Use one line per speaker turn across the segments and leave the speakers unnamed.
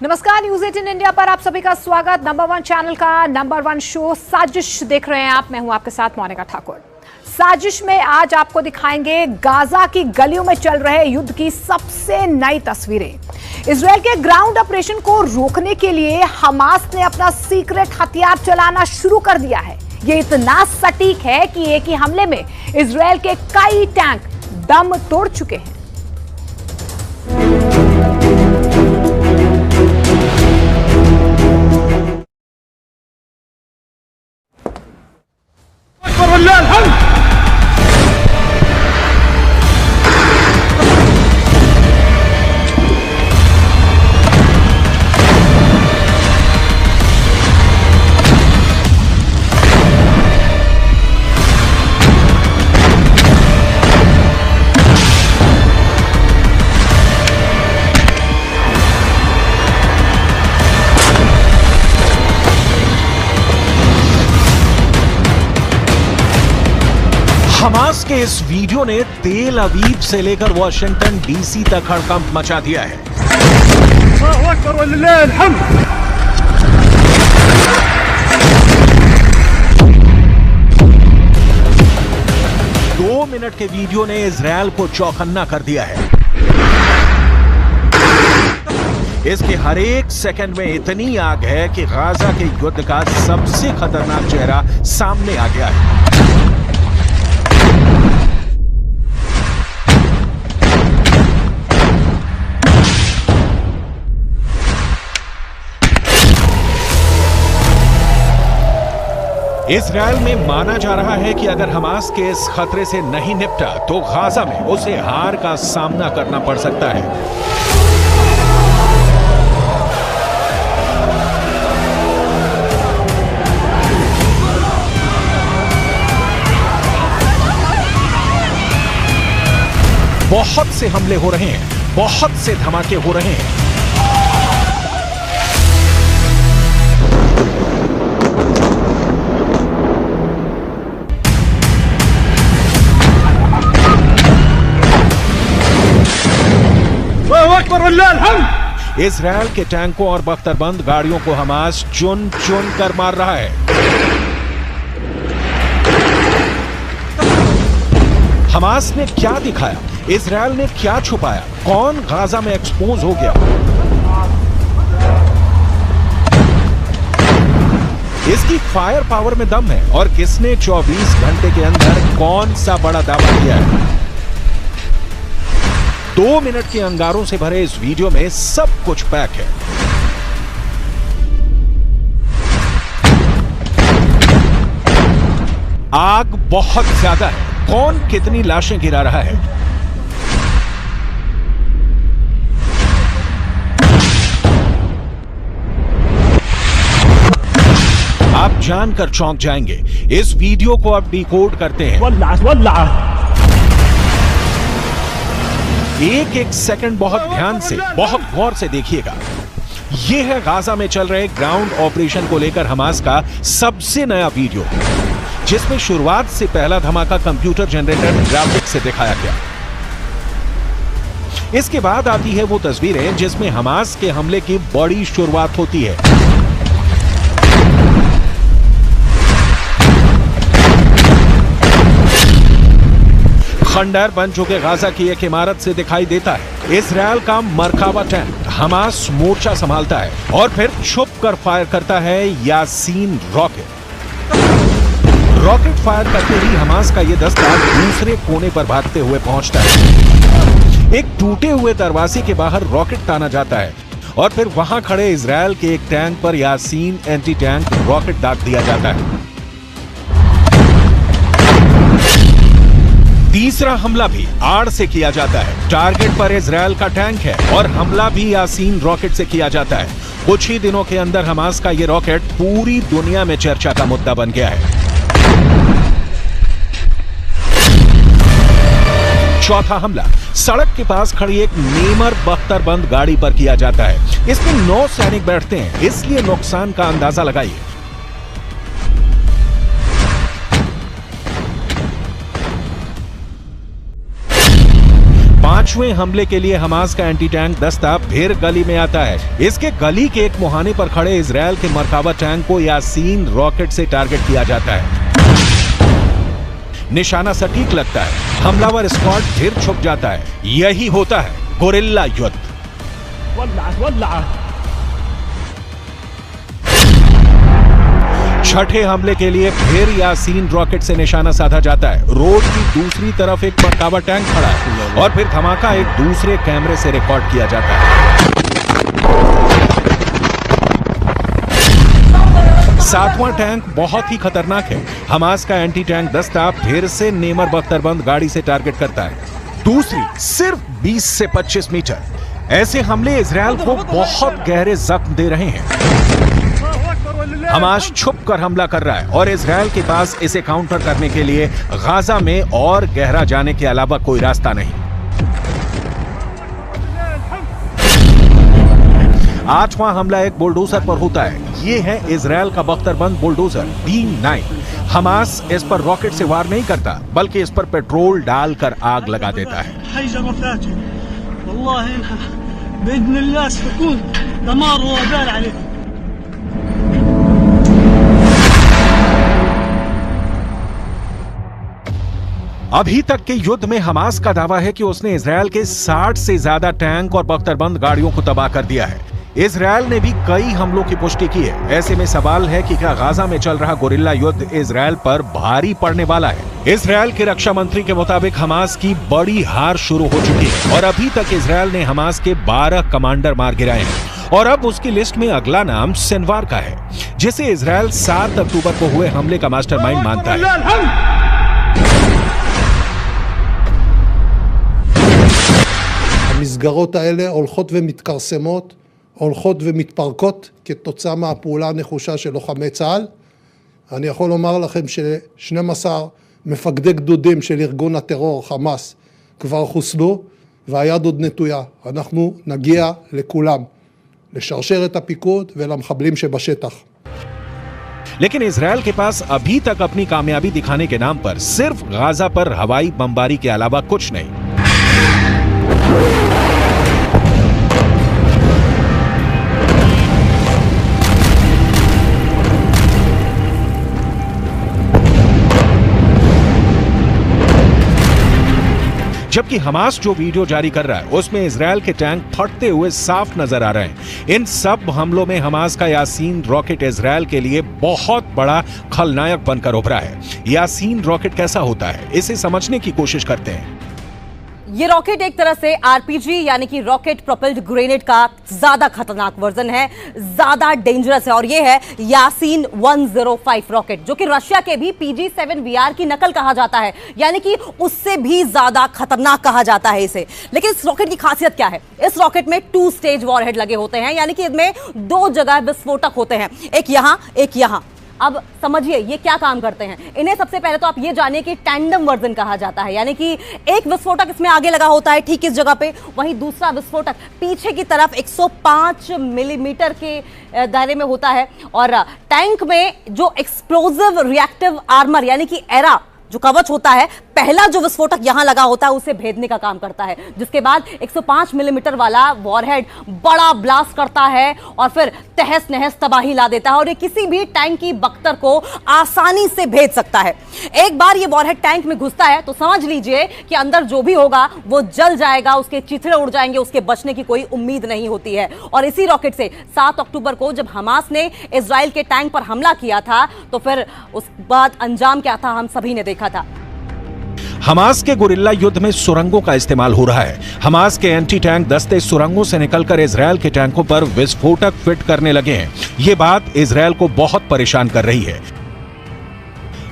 नमस्कार, news 18 India पर आप सभी का स्वागत। नंबर 1 चैनल का नंबर 1 शो साजिश देख रहे हैं आप। मैं हूं आपके साथ मोनिका ठाकुर। साजिश में आज आपको दिखाएंगे गाजा की गलियों में चल रहे युद्ध की सबसे नई तस्वीरें। इजरायल के ग्राउंड ऑपरेशन को रोकने के लिए हमास ने अपना सीक्रेट हथियार चलाना शुरू कर दिया है। ये इतना सटीक है कि एक ही हमले में इजरायल के कई टैंक दम तोड़ चुके हैं।
हमास के इस वीडियो ने तेल अवीव से लेकर वॉशिंगटन डीसी तक हड़कंप मचा दिया है। 2 मिनट के वीडियो ने इजरायल को चौकन्ना कर दिया है। इसके हर एक सेकंड में इतनी आग है कि गाजा के युद्ध का सबसे खतरनाक चेहरा सामने आ गया है। इजरायल में माना जा रहा है कि अगर हमास के इस खतरे से नहीं निपटा तो गाजा में उसे हार का सामना करना पड़ सकता है। बहुत से हमले हो रहे हैं, बहुत से धमाके हो रहे हैं। इजरायल के टैंकों और बख्तरबंद गाड़ियों को हमास चुन चुन कर मार रहा है। हमास ने क्या दिखाया, इजरायल ने क्या छुपाया, कौन गाजा में एक्सपोज हो गया? इसकी फायर पावर में दम है और किसने 24 घंटे के अंदर कौन सा बड़ा दावा किया है? 2 मिनट के अंगारों से भरे इस वीडियो में सब कुछ पैक है। आग बहुत ज्यादा है। कौन कितनी लाशें गिरा रहा है? आप जानकर चौंक जाएंगे। इस वीडियो को अब डिकोड करते हैं। एक एक सेकंड बहुत ध्यान से, बहुत गौर से देखिएगा। यह है गाजा में चल रहे ग्राउंड ऑपरेशन को लेकर हमास का सबसे नया वीडियो, जिसमें शुरुआत से पहला धमाका कंप्यूटर जनरेटेड ग्राफिक्स से दिखाया गया। इसके बाद आती है वो तस्वीरें जिसमें हमास के हमले की बड़ी शुरुआत होती है। खंडहर बन चुके गाजा की एक इमारत से दिखाई देता है इजरायल का मरकावा टैंक। हमास मोर्चा संभालता है और फिर छुप कर फायर करता है यासीन रॉकेट। रॉकेट फायर करते ही हमास का यह दस्ता दूसरे कोने पर भागते हुए पहुंचता है। एक टूटे हुए दरवाजे के बाहर रॉकेट ताना जाता है और फिर वहां खड़े इजरायल के एक टैंक पर यासीन एंटी टैंक रॉकेट दाग दिया जाता है। तीसरा हमला भी आड़ से किया जाता है। टारगेट पर इजरायल का टैंक है और हमला भी यासीन रॉकेट से किया जाता है। कुछ ही दिनों के अंदर हमास का यह रॉकेट पूरी दुनिया में चर्चा का मुद्दा बन गया है। चौथा हमला सड़क के पास खड़ी एक नेमर बख्तरबंद गाड़ी पर किया जाता है। इसमें 9 सैनिक बैठते हैं, इसलिए नुकसान का अंदाजा लगाइए। पांचवें हमले के लिए हमास का एंटी टैंक दस्ता फिर गली में आता है। इसके गली के एक मुहाने पर खड़े इजरायल के मरकाबा टैंक को यासीन रॉकेट से टारगेट किया जाता है। निशाना सटीक लगता है, हमलावर स्क्वाड फिर छुप जाता है। यही होता है गोरिल्ला युद्ध। छठे हमले के लिए फिर यासीन रॉकेट से निशाना साधा जाता है। रोड की दूसरी तरफ एक मरकाबा टैंक खड़ा है और फिर धमाका एक दूसरे कैमरे से रिकॉर्ड किया जाता है। सातवां टैंक बहुत ही खतरनाक है। हमास का एंटी टैंक दस्ता फिर से नेमर बख्तरबंद गाड़ी से टारगेट करता है। दूसरी सिर्फ 20 से 25 मीटर। ऐसे हमले इजरायल को बहुत गहरे जख्म दे रहे हैं। हमास छुप कर हमला कर रहा है और इजरायल के पास इसे काउंटर करने के लिए गाजा में और गहरा जाने के अलावा कोई रास्ता नहीं। आठवां हमला एक बुलडोजर पर होता है। ये है इजरायल का बख्तरबंद बुलडोजर D9। हमास इस पर रॉकेट से वार नहीं करता, बल्कि इस पर पेट्रोल डालकर आग लगा देता है। अभी तक के युद्ध में हमास का दावा है कि उसने इजरायल के 60 से ज्यादा टैंक और बख्तरबंद गाड़ियों को तबाह कर दिया है। इजरायल ने भी कई हमलों की पुष्टि की है। ऐसे में सवाल है कि क्या गाजा में चल रहा गोरिल्ला युद्ध इजरायल पर भारी पड़ने वाला है। इजरायल के रक्षा मंत्री के मुताबिक हमास की बड़ी हार शुरू हो चुकी है और अभी तक इजरायल ने हमास के 12 कमांडर मार गिराए हैं और अब उसकी लिस्ट में अगला नाम सिनवार का है, जिसे इजरायल 7 अक्टूबर को हुए हमले का मास्टरमाइंड मानता है।
המסגרות האלה הולכות ומתכרסמות, הולכות ומתפרקות כתוצאה מהפעולה הנחושה של לוחמי צה"ל. אני יכול לומר לכם ש12 מפקדי גדודים של ארגון הטרור חמאס כבר חוסלו, והיד עוד נטויה. אנחנו נגיע לכולם, לשרשר את הפיקוד ולמחבלים שבשטח.
लेकिन इजरायल के पास अभी तक अपनी कामयाबी दिखाने के नाम पर सिर्फ गाजा पर हवाई बमबारी के अलावा कुछ नहीं। जबकि हमास जो वीडियो जारी कर रहा है उसमें इजरायल के टैंक फटते हुए साफ नजर आ रहे हैं। इन सब हमलों में हमास का यासीन रॉकेट इजरायल के लिए बहुत बड़ा खलनायक बनकर उभरा है। यासीन रॉकेट कैसा होता है, इसे समझने की कोशिश करते हैं।
ये रॉकेट एक तरह से आरपीजी यानी कि रॉकेट प्रोपेल्ड ग्रेनेड का ज्यादा खतरनाक वर्जन है, ज्यादा डेंजरस है और ये है यासीन 105 रॉकेट, जो कि रशिया के भी PG-7VR की नकल कहा जाता है, यानी कि उससे भी ज्यादा खतरनाक कहा जाता है इसे। लेकिन इस रॉकेट की खासियत क्या है? इस रॉकेट में 2 स्टेज वॉरहेड लगे होते हैं, यानी कि इसमें 2 जगह विस्फोटक होते हैं, एक यहां एक यहां। अब समझिए ये क्या काम करते हैं। इन्हें सबसे पहले तो आप ये जानिए कि टैंडम वर्जन कहा जाता है, यानी कि एक विस्फोटक इसमें आगे लगा होता है ठीक इस जगह पे, वहीं दूसरा विस्फोटक पीछे की तरफ 105 मिलीमीटर के दायरे में होता है। और टैंक में जो एक्सप्लोजिव रिएक्टिव आर्मर यानी कि एरा जो कवच होता है, पहला जो विस्फोटक यहां लगा होता है उसे भेदने का काम करता है, जिसके बाद 105 मिलीमीटर वाला वॉरहेड बड़ा ब्लास्ट करता है और फिर तहस नहस तबाही ला देता है और ये किसी भी टैंक की बख्तर को आसानी से भेद सकता है। एक बार ये वॉरहेड टैंक में घुसता है तो समझ लीजिए कि अंदर जो भी होगा वो जल जाएगा, उसके चिथड़े उड़ जाएंगे, उसके बचने की कोई उम्मीद नहीं होती है। और इसी रॉकेट से 7 अक्टूबर को जब हमास ने इजराइल के टैंक पर हमला किया था तो फिर उस बाद अंजाम क्या था हम सभी ने देखा था।
हमास के गोरिल्ला युद्ध में सुरंगों का इस्तेमाल हो रहा है। हमास के एंटी टैंक दस्ते सुरंगों से निकलकर इजरायल के टैंकों पर विस्फोटक फिट करने लगे हैं। यह बात इजरायल को बहुत परेशान कर रही है।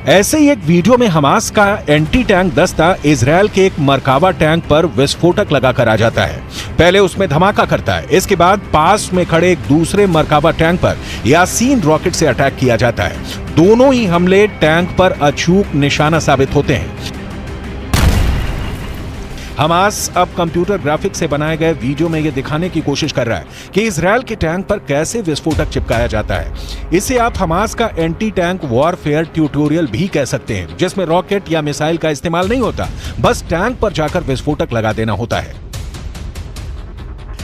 ऐसे ही एक वीडियो में हमास का एंटी टैंक दस्ता इजरायल के एक मरकाबा टैंक पर विस्फोटक लगाकर आ जाता है। पहले उसमें धमाका करता है, इसके बाद पास में खड़े एक दूसरे मरकाबा टैंक पर यासीन रॉकेट से अटैक किया जाता है। दोनों ही हमले टैंक पर अचूक निशाना साबित होते हैं। हमास अब कंप्यूटर ग्राफिक से बनाए गए वीडियो में यह दिखाने की कोशिश कर रहा है कि इजरायल के टैंक पर कैसे विस्फोटक चिपकाया जाता है। इसे आप हमास का एंटी टैंक वॉरफेयर ट्यूटोरियल भी कह सकते हैं, जिसमें रॉकेट या मिसाइल का इस्तेमाल नहीं होता, बस टैंक पर जाकर विस्फोटक लगा देना होता है।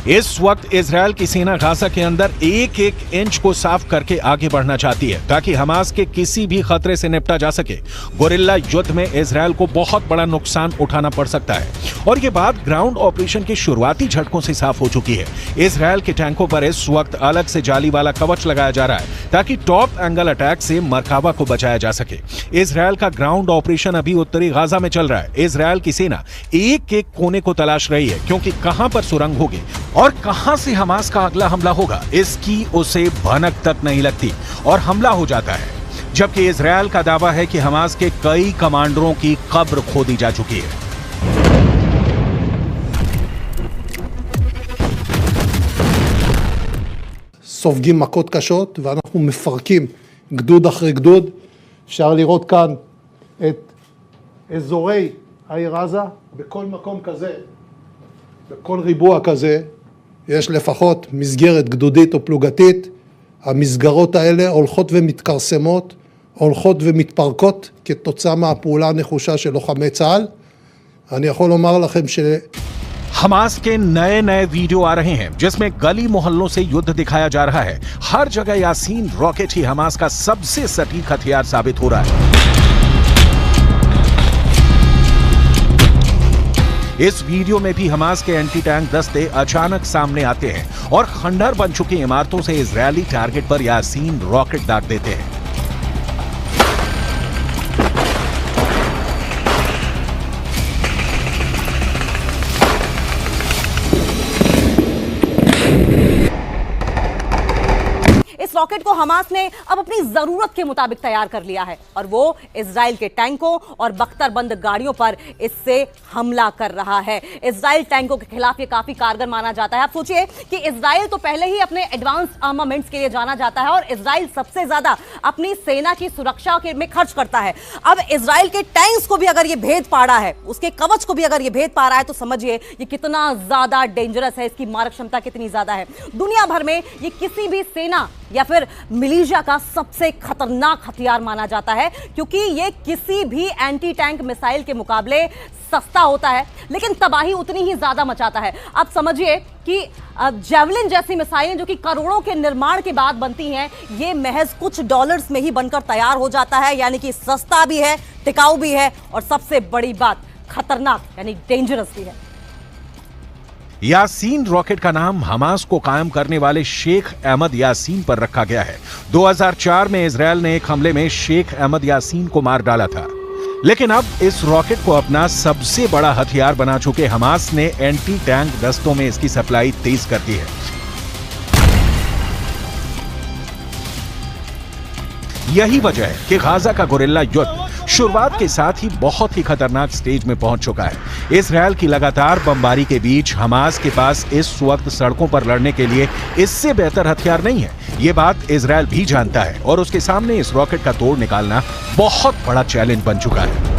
इस वक्त इजरायल की सेना गाजा के अंदर एक एक इंच को साफ करके आगे बढ़ना चाहती है ताकि हमास के किसी भी खतरे से निपटा जा सके। गोरिल्ला युद्ध में इजरायल को बहुत बड़ा नुकसान उठाना पड़ सकता है और ये बात ग्राउंड ऑपरेशन के शुरुआती झटकों से साफ हो चुकी है। इजरायल के टैंकों पर इस वक्त अलग से जाली वाला कवच लगाया जा रहा है ताकि टॉप एंगल अटैक से मरकाबा को बचाया जा सके। इजरायल का ग्राउंड ऑपरेशन अभी उत्तरी गाजा में चल रहा है। इजरायल की सेना एक एक कोने को तलाश रही है क्योंकि कहां पर सुरंग होगी और कहां से हमास का अगला हमला होगा, इसकी उसे भनक तक नहीं लगती और हमला हो जाता है। जबकि इजरायल का दावा है कि हमास के कई कमांडरों की कब्र खोदी जा चुकी है।
סופגים מכות קשות ואנחנו מפרקים גדוד אחרי גדוד. אפשר לראות כאן את אזורי העיר עזה. בכל מקום כזה, בכל ריבוע כזה, יש לפחות מסגרת גדודית או פלוגתית. המסגרות האלה הולכות ומתכרסמות, הולכות ומתפרקות כתוצאה מהפעולה הנחושה של לוחמי צה"ל. אני יכול לומר לכם
हमास के नए नए वीडियो आ रहे हैं जिसमें गली मोहल्लों से युद्ध दिखाया जा रहा है। हर जगह यासीन रॉकेट ही हमास का सबसे सटीक हथियार साबित हो रहा है। इस वीडियो में भी हमास के एंटी टैंक दस्ते अचानक सामने आते हैं और खंडहर बन चुकी इमारतों से इजरायली टारगेट पर यासीन रॉकेट दाग देते हैं।
रॉकेट को हमास ने अब अपनी जरूरत के मुताबिक तैयार कर लिया है और वो इजराइल के टैंकों और बख्तरबंद गाड़ियों पर इससे हमला कर रहा है। इजराइल टैंकों के खिलाफ ये काफी कारगर माना जाता है। आप सोचिए कि इजराइल तो पहले ही अपने एडवांस आर्मामेंट्स के लिए जाना जाता है और इजराइल सबसे ज्यादा अपनी सेना की सुरक्षा में खर्च करता है। अब इजराइल के टैंक्स को भी अगर ये भेद पा रहा है, उसके कवच को भी अगर ये भेद पा रहा है, तो समझिए ये कितना ज्यादा डेंजरस है, इसकी मारक क्षमता कितनी ज्यादा है। दुनिया भर में ये किसी भी सेना या फिर मिलिशिया का सबसे खतरनाक हथियार माना जाता है क्योंकि ये किसी भी एंटी टैंक मिसाइल के मुकाबले सस्ता होता है लेकिन तबाही उतनी ही ज्यादा मचाता है। आप समझिए कि जेवलिन जैसी मिसाइलें जो कि करोड़ों के निर्माण के बाद बनती हैं, ये महज कुछ डॉलर्स में ही बनकर तैयार हो जाता है, यानी कि सस्ता भी है, टिकाऊ भी है और सबसे बड़ी बात खतरनाक यानी डेंजरस भी है।
यासीन रॉकेट का नाम हमास को कायम करने वाले शेख अहमद यासीन पर रखा गया है। 2004 में इजरायल ने एक हमले में शेख अहमद यासीन को मार डाला था, लेकिन अब इस रॉकेट को अपना सबसे बड़ा हथियार बना चुके हमास ने एंटी टैंक दस्तों में इसकी सप्लाई तेज कर दी है। यही वजह है कि गाजा का गोरिल्ला युद्ध शुरुआत के साथ ही बहुत ही खतरनाक स्टेज में पहुंच चुका है। इजरायल की लगातार बमबारी के बीच हमास के पास इस वक्त सड़कों पर लड़ने के लिए इससे बेहतर हथियार नहीं है। ये बात इजरायल भी जानता है और उसके सामने इस रॉकेट का तोड़ निकालना बहुत बड़ा चैलेंज बन चुका है।